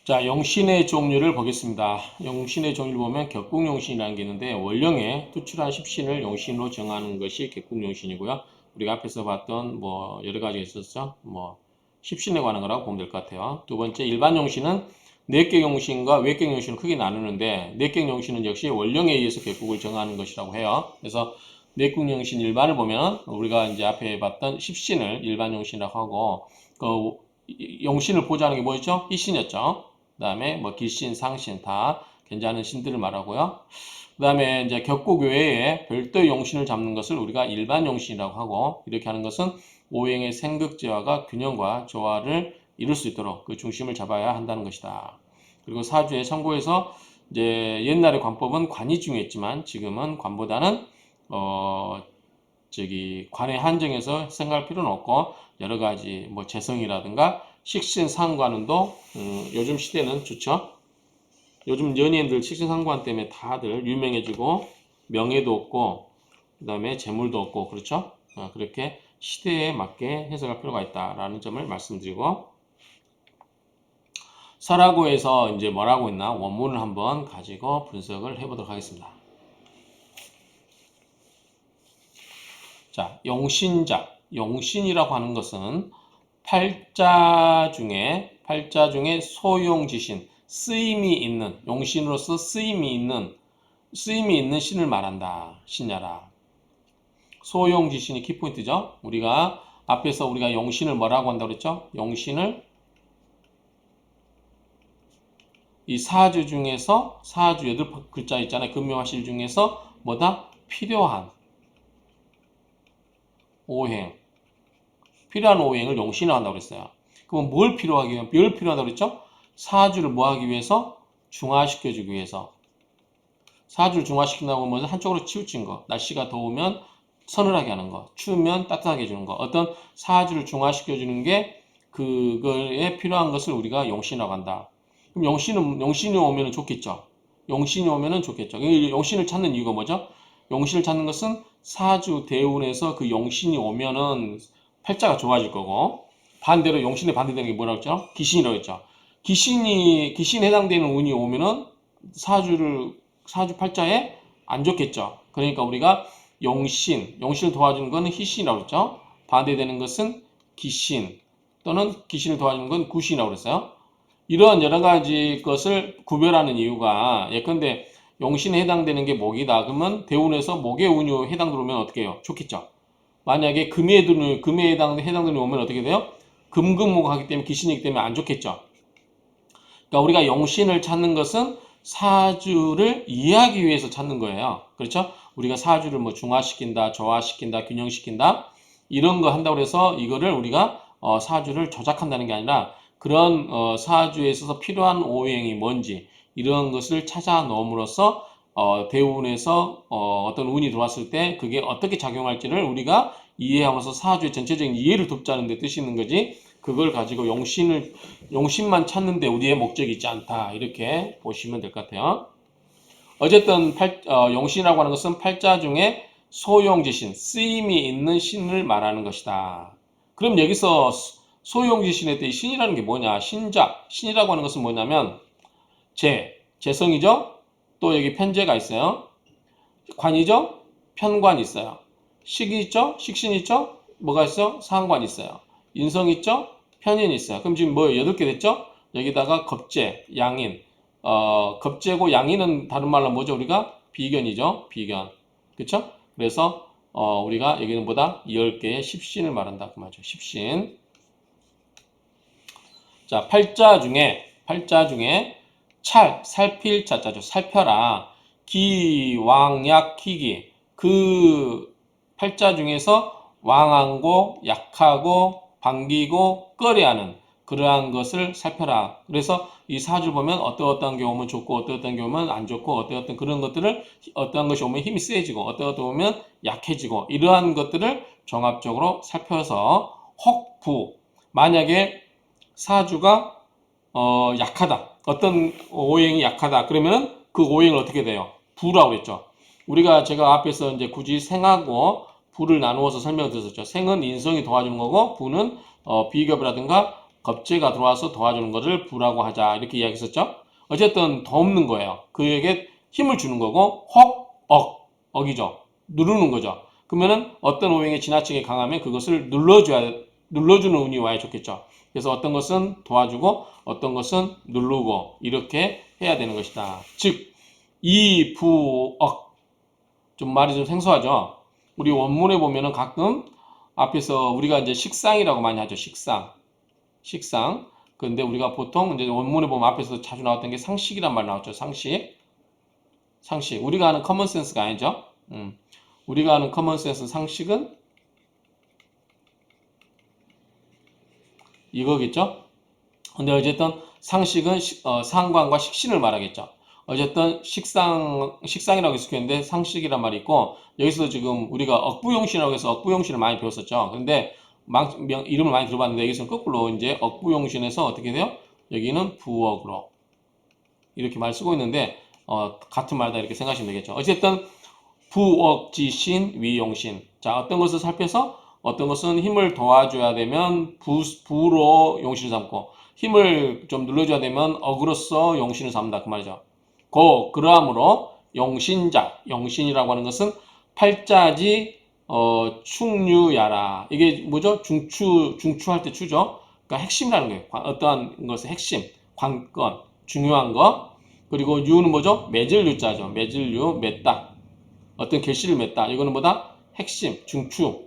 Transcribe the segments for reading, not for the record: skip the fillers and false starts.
자, 용신의 종류를 보겠습니다. 용신의 종류를 보면 격국용신이라는 게 있는데 원령에 투출한 십신을 용신으로 정하는 것이 격국용신이고요. 우리가 앞에서 봤던 뭐 여러 가지가 있었죠. 뭐 십신에 관한 거라고 보면 될 것 같아요. 두 번째 일반용신은 내격용신과 외격용신을 크게 나누는데 내격용신은 역시 원령에 의해서 격국을 정하는 것이라고 해요. 그래서 내격용신 일반을 보면 우리가 이제 앞에 봤던 십신을 일반용신이라고 하고 그 용신을 보자는 게 뭐였죠? 희신이었죠. 그 다음에 뭐 기신, 상신 다 괜찮은 신들을 말하고요. 그 다음에 이제 격국 외에 별도의 용신을 잡는 것을 우리가 일반 용신이라고 하고 이렇게 하는 것은 오행의 생극지화가 균형과 조화를 이룰 수 있도록 그 중심을 잡아야 한다는 것이다. 그리고 사주에 참고해서 이제 옛날의 관법은 관이 중요했지만 지금은 관보다는 관에 한정해서 생각할 필요는 없고 여러 가지 뭐 재성이라든가 식신상관운도 요즘 시대는 좋죠. 요즘 연예인들 식신상관 때문에 다들 유명해지고 명예도 없고 그 다음에 재물도 없고 그렇죠. 그렇게 시대에 맞게 해석할 필요가 있다라는 점을 말씀드리고 설화구에서 이제 뭐라고 했나 원문을 한번 가지고 분석을 해보도록 하겠습니다. 자, 용신자, 용신이라고 하는 것은 팔자 중에 소용지신, 쓰임이 있는, 용신으로서 쓰임이 있는 신을 말한다. 신야라. 소용지신이 키포인트죠. 우리가 앞에서 우리가 용신을 뭐라고 한다고 그랬죠? 용신을 이 사주 중에서 사주 8글자 있잖아요. 금묘화실 중에서 뭐다? 필요한 오행. 필요한 오행을 용신을 한다고 그랬어요. 그럼 뭘 필요하다고 그랬죠? 사주를 뭐 하기 위해서? 중화시켜주기 위해서. 사주를 중화시킨다고 하면 한쪽으로 치우친 거. 날씨가 더우면 서늘하게 하는 거. 추우면 따뜻하게 해주는 거. 어떤 사주를 중화시켜주는 게 그거에 필요한 것을 우리가 용신이라고 한다. 그럼 용신이 오면 좋겠죠. 용신이 오면 좋겠죠. 용신을 찾는 이유가 뭐죠? 용신을 찾는 것은 사주 대운에서 그 용신이 오면은 팔자가 좋아질 거고 반대로 용신에 반대되는 게 뭐라고 했죠? 기신이라고 했죠. 기신에 해당되는 운이 오면은 사주 팔자에 안 좋겠죠. 그러니까 우리가 용신을 도와주는 것은 희신이라고 했죠. 반대되는 것은 기신 또는 기신을 도와주는 건 구신이라고 그랬어요. 이런 여러 가지 것을 구별하는 이유가 예컨대 용신에 해당되는 게 목이다. 그러면 대운에서 목의 운이 해당 들어오면 어떻게 해요? 좋겠죠. 만약에 금에 해당되는 오면 어떻게 돼요? 금금목하기 때문에 기신이기 때문에 안 좋겠죠. 그러니까 우리가 용신을 찾는 것은 사주를 이해하기 위해서 찾는 거예요. 그렇죠? 우리가 사주를 뭐 중화시킨다, 조화시킨다, 균형시킨다 이런 거 한다고 해서 이거를 우리가 사주를 조작한다는 게 아니라 그런 사주에 있어서 필요한 오행이 뭔지 이런 것을 찾아 놓음으로써 대운에서 어떤 운이 들어왔을 때 그게 어떻게 작용할지를 우리가 이해하면서 사주의 전체적인 이해를 돕자는 데 뜻이 있는 거지 그걸 가지고 용신만 찾는데 우리의 목적이 있지 않다 이렇게 보시면 될 것 같아요. 어쨌든 용신이라고 하는 것은 팔자 중에 소용지신, 쓰임이 있는 신을 말하는 것이다. 그럼 여기서 소용지신에 대해 신이라는 게 뭐냐? 신이라고 하는 것은 뭐냐면 재성이죠? 또 여기 편재가 있어요. 관이죠? 편관이 있어요. 식이 있죠? 식신이 있죠? 뭐가 있어요? 상관이 있어요. 인성이 있죠? 편인이 있어요. 그럼 지금 뭐 8개 됐죠? 여기다가 겁재, 양인. 겁재고 양인은 다른 말로 뭐죠? 우리가 비견이죠? 비견. 그쵸? 그래서 우리가 여기는 보다 10개의 십신을 말한다. 그 말이죠. 십신. 자, 팔자 중에 살필 자자죠. 살펴라. 기왕약 희기. 그 팔자 중에서 왕하고 약하고 반기고 꺼려하는 그러한 것을 살펴라. 그래서 이 사주를 보면 어떤 게 오면 좋고 어떤 게 오면 안 좋고 어떤 그런 것들을 어떤 것이 오면 힘이 세지고 어떤 것도 오면 약해지고 이러한 것들을 종합적으로 살펴서 혹부 만약에 사주가 약하다. 어떤 오행이 약하다. 그러면은 그 오행을 어떻게 돼요? 부라고 했죠. 제가 앞에서 이제 굳이 생하고 부를 나누어서 설명을 드렸었죠. 생은 인성이 도와주는 거고 부는 비겁이라든가 겁재가 들어와서 도와주는 것을 부라고 하자. 이렇게 이야기했었죠. 어쨌든 돕는 거예요. 그에게 힘을 주는 거고 억이죠. 누르는 거죠. 그러면은 어떤 오행이 지나치게 강하면 그것을 눌러주는 운이 와야 좋겠죠. 그래서 어떤 것은 도와주고 어떤 것은 누르고 이렇게 해야 되는 것이다. 즉, 이부억. 좀 말이 좀 생소하죠. 우리 원문에 보면은 가끔 앞에서 우리가 이제 식상이라고 많이 하죠. 식상. 근데 우리가 보통 이제 원문에 보면 앞에서 자주 나왔던 게 상식이란 말 나왔죠. 상식. 우리가 아는 커먼센스가 아니죠. 우리가 아는 커먼센스 상식은 이거겠죠. 근데 어쨌든 상식은 상관과 식신을 말하겠죠. 어쨌든 식상이라고 익숙했는데 상식이란 말이 있고, 여기서 지금 우리가 억부용신이라고 해서 억부용신을 많이 배웠었죠. 근데 이름을 많이 들어봤는데 여기서는 거꾸로 이제 억부용신에서 어떻게 돼요? 여기는 부억으로 이렇게 말 쓰고 있는데 같은 말다 이렇게 생각하시면 되겠죠. 어쨌든 부억지신 위용신. 자, 어떤 것을 살펴서 어떤 것은 힘을 도와줘야 되면 부로 용신을 삼고 힘을 좀 눌러줘야 되면 억으로서 용신을 삼는다 그 말이죠. 그러므로 용신이라고 하는 것은 팔자지 충유야라. 이게 뭐죠? 중추할 때 추죠. 그러니까 핵심이라는 거예요. 어떠한 것의 핵심, 관건, 중요한 것. 그리고 유는 뭐죠? 맺을 유자죠. 맺을 유, 맺다. 어떤 결실을 맺다. 이거는 뭐다? 핵심, 중추,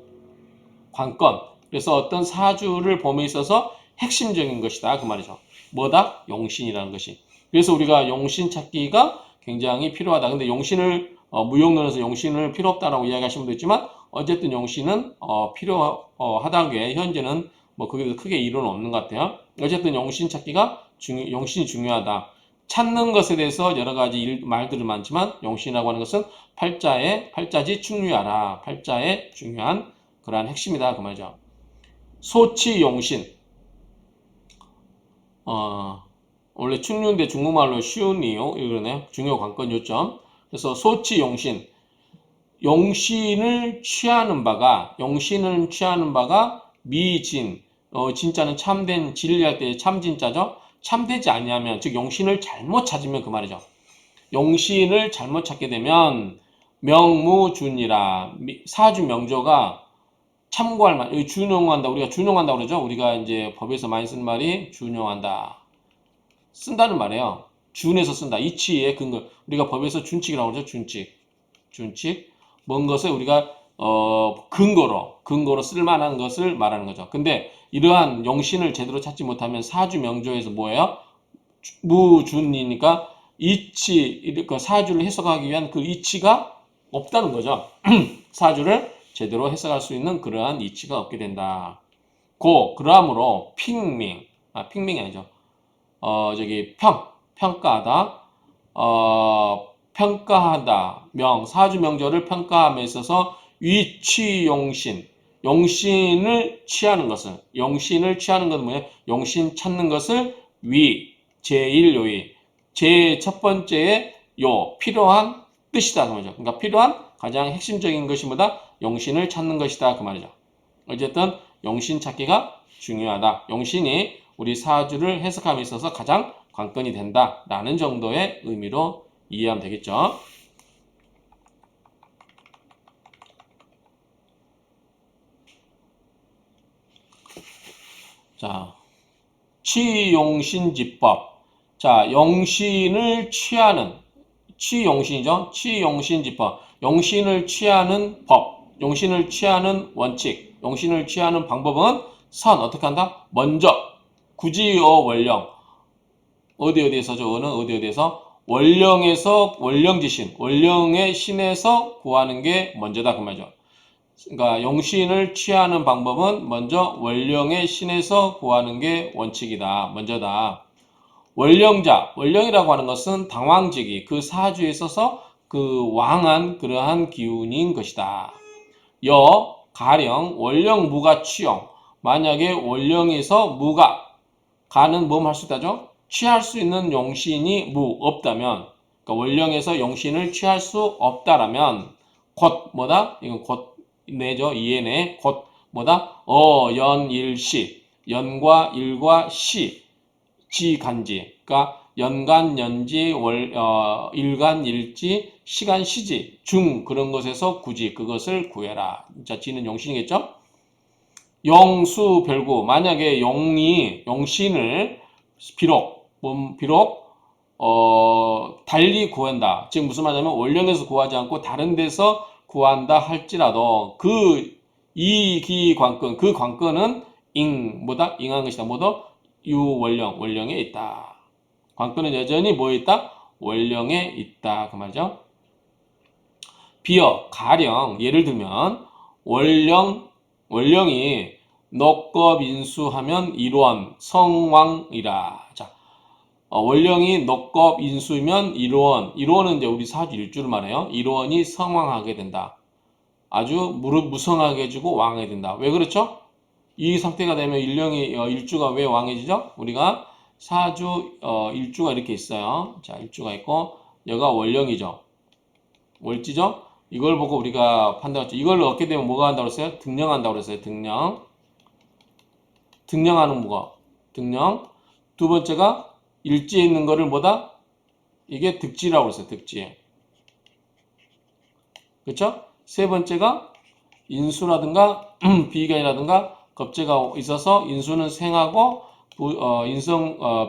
관건. 그래서 어떤 사주를 봄에 있어서 핵심적인 것이다. 그 말이죠. 뭐다? 용신이라는 것이. 그래서 우리가 용신 찾기가 굉장히 필요하다. 근데 용신을 무용론에서 용신을 필요 없다라고 이야기하시는 분도 있지만 어쨌든 용신은 필요하다는 게 현재는 뭐 그게 더 크게 이론은 없는 것 같아요. 어쨌든 용신 찾기가 용신이 중요하다. 찾는 것에 대해서 여러 가지 말들은 많지만 용신이라고 하는 것은 팔자지 충유하라. 팔자의 중요한 그러한 핵심이다 그 말이죠. 소치용신. 원래 충유인데 중국말로 쉬운이요 이러네요. 중요 관건 요점. 그래서 소치용신. 용신을 취하는 바가 미진. 진짜는 참된 진리할 때 참진짜죠. 참되지 아니하면 즉 용신을 잘못 찾으면 그 말이죠. 용신을 잘못 찾게 되면 명무준이라 사주 명조가 참고할 만. 여기 준용한다. 우리가 준용한다 그러죠. 우리가 이제 법에서 많이 쓰는 말이 준용한다. 쓴다는 말이에요. 준에서 쓴다. 이치의 근거. 우리가 법에서 준칙이라고 그러죠. 준칙. 뭔 것을 우리가 근거로 쓸 만한 것을 말하는 거죠. 근데 이러한 용신을 제대로 찾지 못하면 사주 명조에서 뭐예요? 무준이니까 이치, 그 사주를 해석하기 위한 그 이치가 없다는 거죠. 사주를 제대로 해석할 수 있는 그러한 이치가 없게 된다. 그러므로 핑명이 아니죠. 평가하다. 평가하다. 사주 명절을 평가함에 있어서 용신을 취하는 것은 뭐예요? 용신 찾는 것을 제1요의 첫 번째의 필요한 뜻이다 그 말이죠. 그러니까 필요한 가장 핵심적인 것이 뭐다? 용신을 찾는 것이다 그 말이죠. 어쨌든 용신 찾기가 중요하다. 용신이 우리 사주를 해석함에 있어서 가장 관건이 된다라는 정도의 의미로 이해하면 되겠죠. 자, 취용신지법. 자, 용신을 취하는 취용신이죠. 취용신지법. 용신을 취하는 법. 용신을 취하는 원칙. 용신을 취하는 방법은 어떻게 한다? 먼저 구지어 원령. 어디에서죠? 어디에서? 원령에서 원령지신. 원령의 신에서 구하는 게 먼저다 그 말이죠. 그러니까 용신을 취하는 방법은 먼저 원령의 신에서 구하는 게 원칙이다. 먼저다. 원령이라고 하는 것은 당왕직이 그 사주에 있어서 그 왕한 그러한 기운인 것이다. 가령 원령 무가 취용. 만약에 원령에서 무가 가는 할 수 있다죠? 취할 수 있는 용신이 없다면, 그러니까 원령에서 용신을 취할 수 없다라면 이건 곧 내죠. 이해내. 곧 어연일시. 연과 일과 시, 지, 간지. 그러니까 연간, 연지, 일간, 일지, 시간, 시지, 중 그런 것에서 굳이 그것을 구해라. 자, 지는 용신이겠죠? 영수, 별구. 만약에 용신을 비록 달리 구한다. 지금 무슨 말이냐면 원령에서 구하지 않고 다른 데서 구한다 할지라도 이 관건, 그 관건은 ing한 것이다. 뭐다? 원령에 있다. 관건은 여전히 뭐에 있다? 원령에 있다. 그 말이죠. 비어, 가령, 예를 들면, 원령이 넉겁 인수하면 일원, 성왕이라. 자, 원령이 넉겁 인수면 일원은 이제 우리 사주 일주를 말해요. 일원이 성왕하게 된다. 아주 무성하게 해주고 왕하게 된다. 왜 그렇죠? 이 상태가 되면 일주가 왜 왕해지죠? 우리가 사주 일주가 이렇게 있어요. 자, 일주가 있고 여가 원령이죠. 월지죠? 이걸 보고 우리가 판단했죠. 이걸 얻게 되면 뭐가 한다고 그랬어요? 등령한다고 그랬어요. 등령하는 뭐가? 등령. 두 번째가 일지에 있는 거를 뭐다? 이게 득지라고 그랬어요. 득지. 그렇죠? 세 번째가 인수라든가 비견이라든가 겁재가 있어서 인수는 생하고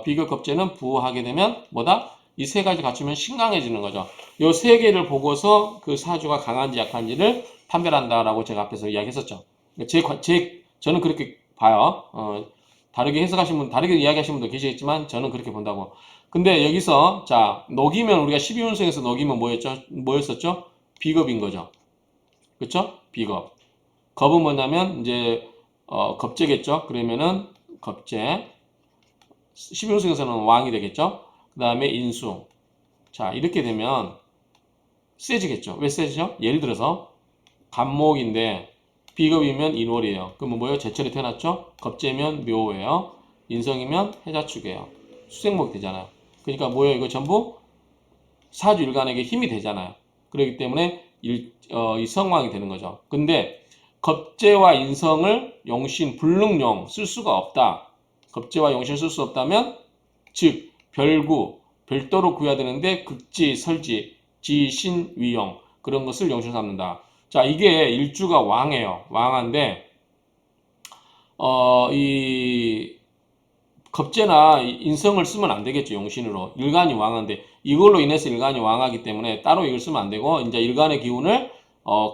비교 겁재는 부하게 되면 뭐다? 이 세 가지 갖추면 신강해지는 거죠. 이 세 개를 보고서 그 사주가 강한지 약한지를 판별한다라고 제가 앞에서 이야기했었죠. 저는 그렇게 봐요. 다르게 해석하신 분, 다르게 이야기하신 분도 계시겠지만 저는 그렇게 본다고. 근데 여기서 자 녹이면 우리가 12운성에서 녹이면 뭐였었죠? 비겁인 거죠. 그렇죠? 비겁. 겁은 뭐냐면 이제 겁재겠죠. 그러면은 겁재. 11운성에서는 왕이 되겠죠. 그 다음에 인수. 자, 이렇게 되면 세지겠죠. 왜 세지죠? 예를 들어서 간목인데 비겁이면 인월이에요. 그러면 뭐예요? 제철에 태어났죠? 겁재면 묘예요. 인성이면 해자축이에요. 수생목이 되잖아요. 그러니까 뭐예요? 이거 전부 사주 일간에게 힘이 되잖아요. 그렇기 때문에 이 성왕이 되는 거죠. 근데 겁재와 인성을 용신, 불능용 쓸 수가 없다. 겁재와 용신을 쓸 수 없다면 즉 별도로 구해야 되는데 극지, 설지, 지신, 위용 그런 것을 용신으로 삼는다. 자, 이게 일주가 왕이에요. 왕한데 이 겁재나 인성을 쓰면 안 되겠죠. 용신으로. 일간이 왕한데 이걸로 인해서 일간이 왕하기 때문에 따로 이걸 쓰면 안 되고 이제 일간의 기운을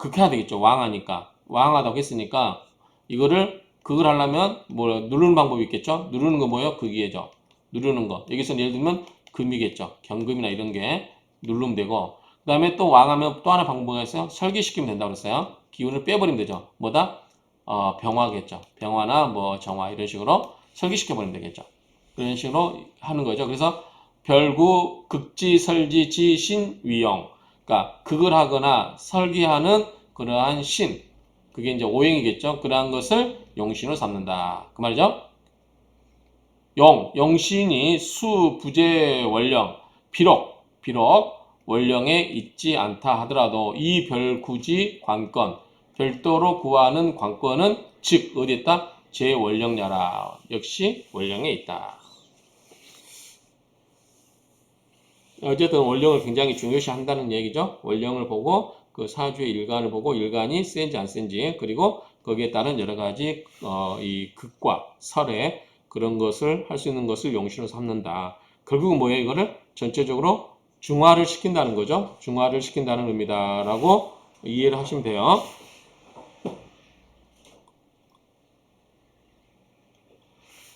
극해야 되겠죠. 왕하니까. 왕하다고 했으니까 그걸 하려면 누르는 방법이 있겠죠. 누르는 거 뭐예요? 극이죠. 누르는 거. 여기서 예를 들면 금이겠죠. 경금이나 이런 게 누르면 되고 그 다음에 또 왕하면 또 하나 방법이 있어요. 설기시키면 된다고 그랬어요. 기운을 빼버리면 되죠. 뭐다? 병화겠죠. 병화나 뭐 정화 이런 식으로 설기시켜버리면 되겠죠. 그런 식으로 하는 거죠. 그래서 별구, 극지, 설지, 지, 신, 위용. 그러니까 극을 하거나 설기하는 그러한 신. 그게 이제 오행이겠죠. 그러한 것을 용신으로 삼는다. 그 말이죠. 용신이 수, 부재, 원령. 비록 원령에 있지 않다 하더라도 이 별구지 관건, 별도로 구하는 관건은 즉 어디에 있다? 제원령야라. 역시 원령에 있다. 어쨌든 원령을 굉장히 중요시 한다는 얘기죠. 원령을 보고 그 사주의 일간을 보고 일간이 센지 안 센지 그리고 거기에 따른 여러 가지 이 극과 설의 그런 것을 할 수 있는 것을 용신으로 삼는다. 결국은 뭐예요? 이거를 전체적으로 중화를 시킨다는 거죠. 중화를 시킨다는 의미다라고 이해를 하시면 돼요.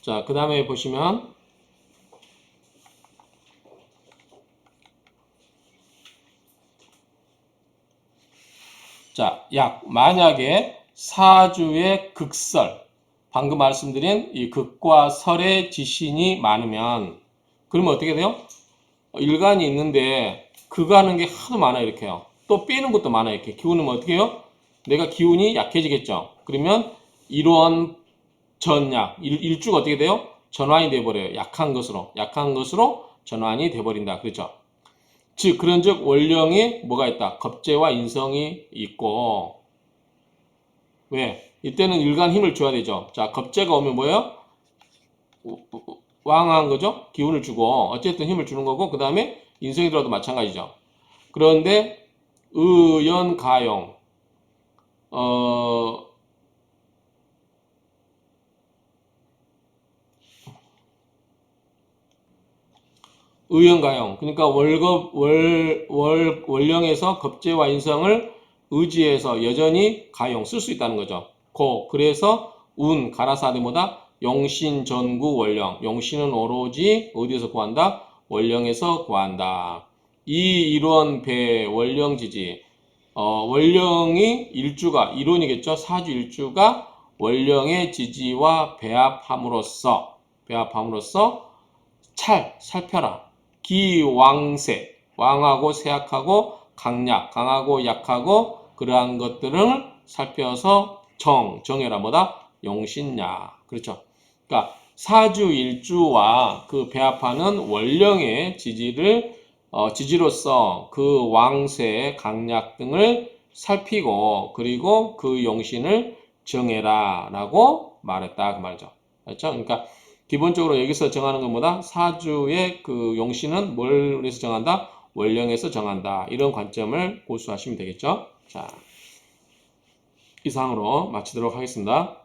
자, 그 다음에 보시면 자, 만약에 사주의 극설, 방금 말씀드린 이 극과 설의 지신이 많으면 그러면 어떻게 돼요? 일간이 있는데 극하는 게 하도 많아요. 이렇게요. 또 빼는 것도 많아요. 이렇게 기운은 어떻게 해요? 내가 기운이 약해지겠죠. 그러면 일원 전약, 일주가 어떻게 돼요? 전환이 돼버려요. 약한 것으로 전환이 돼버린다. 그렇죠? 즉 그런즉 원령이 뭐가 있다? 겁재와 인성이 있고 왜? 이때는 일간 힘을 줘야 되죠. 자, 겁재가 오면 뭐예요? 왕한 거죠. 기운을 주고 어쨌든 힘을 주는 거고 그 다음에 인성이 들어도 마찬가지죠. 그런데 의연가용 어 의연가용 그러니까 월령에서 겁재와 인성을 의지해서 여전히 가용 쓸 수 있다는 거죠. 그래서 가라사대보다 용신전구 월령 용신은 오로지 어디에서 구한다? 월령에서 구한다. 이 이론 배 월령지지 월령이 일주가 이론이겠죠. 사주 일주가 월령의 지지와 배합함으로써 살펴라. 기왕세 왕하고 쇠약하고 강하고 약하고 그러한 것들을 살펴서 정해라 뭐다? 용신야. 그렇죠. 그러니까 사주 일주와 그 배합하는 월령의 지지로서 그 왕세의 강약 등을 살피고 그리고 그 용신을 정해라 라고 말했다 그 말이죠. 그렇죠? 그러니까 기본적으로 여기서 정하는 것보다 사주의 그 용신은 뭘에서 정한다? 월령에서 정한다. 이런 관점을 고수하시면 되겠죠. 자, 이상으로 마치도록 하겠습니다.